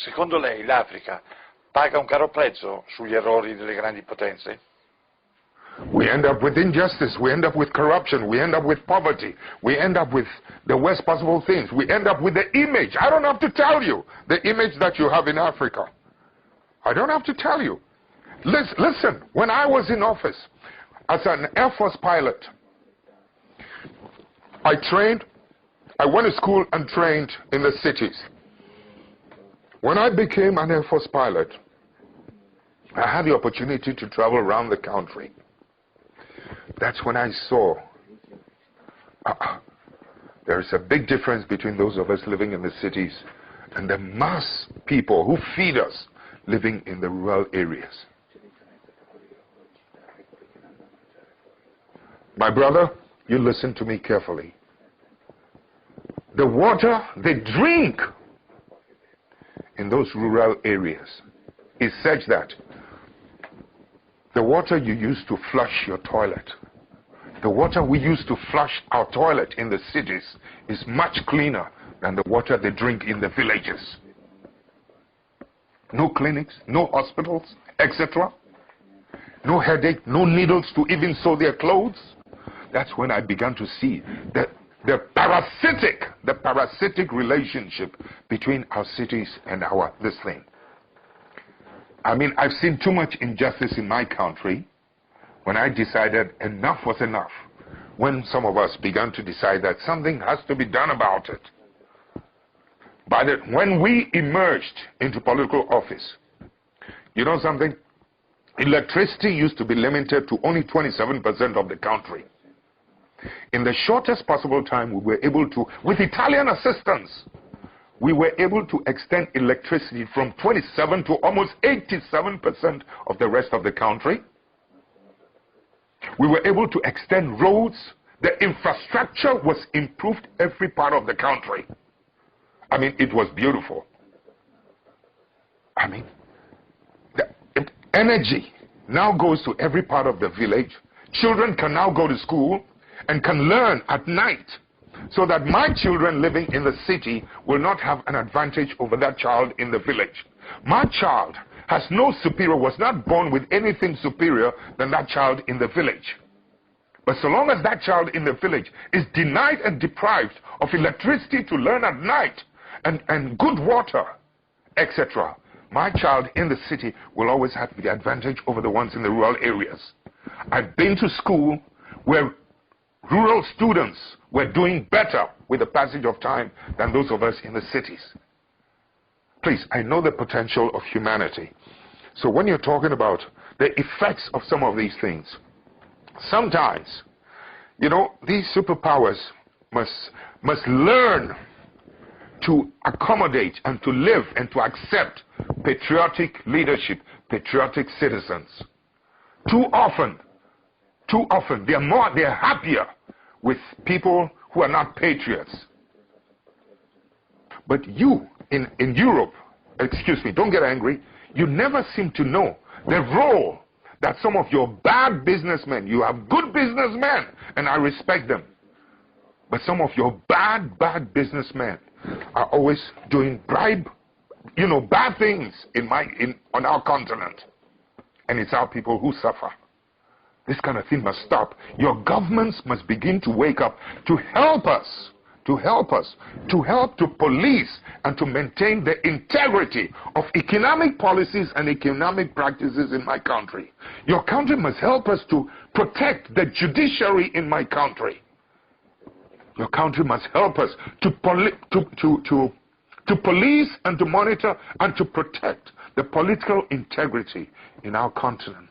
Secondo lei l'Africa paga un caro prezzo sugli errori delle grandi potenze? We end up with injustice, we end up with corruption, we end up with poverty, we end up with the worst possible things, we end up with the image. I don't have to tell you the image that you have in Africa. I don't have to tell you. Listen, when I was in office as an Air Force pilot, I went to school and trained in the cities. When I became an Air Force pilot, I had the opportunity to travel around the country. That's when I saw there is a big difference between those of us living in the cities and the mass people who feed us living in the rural areas. My brother, you listen to me carefully. The water they drink in those rural areas is such that the water you use to flush your toilet, the water we use to flush our toilet in the cities is much cleaner than the water they drink in the villages. No clinics, no hospitals, etc. No headache, no needles to even sew their clothes. That's when I began to see that the parasitic relationship between our cities and this thing. I mean, I've seen too much injustice in my country when I decided enough was enough. When some of us began to decide that something has to be done about it. But when we emerged into political office, you know something? Electricity used to be limited to only 27% of the country. In the shortest possible time, we were able to, with Italian assistance, we were able to extend electricity from 27 to almost 87% of the rest of the country. We were able to extend roads. The infrastructure was improved every part of the country. I mean, it was beautiful. I mean, the energy now goes to every part of the village. Children can now go to school and can learn at night, so that my children living in the city will not have an advantage over that child in the village. My child has no superior, was not born with anything superior than that child in the village. But so long as that child in the village is denied and deprived of electricity to learn at night and good water, etc., my child in the city will always have the advantage over the ones in the rural areas. I've been to school where rural students were doing better with the passage of time than those of us in the cities. Please, I know the potential of humanity. So when you're talking about the effects of some of these things, sometimes, you know, these superpowers must learn to accommodate and to live and to accept patriotic leadership, patriotic citizens. Too often, they're happier with people who are not patriots. But you, in Europe, excuse me, don't get angry, you never seem to know the role that some of your bad businessmen, you have good businessmen, and I respect them, but some of your bad businessmen are always doing bad things on our continent. And it's our people who suffer. This kind of thing must stop. Your governments must begin to wake up to help us, to help to police and to maintain the integrity of economic policies and economic practices in my country. Your country must help us to protect the judiciary in my country. Your country must help us to police and to monitor and to protect the political integrity in our continent.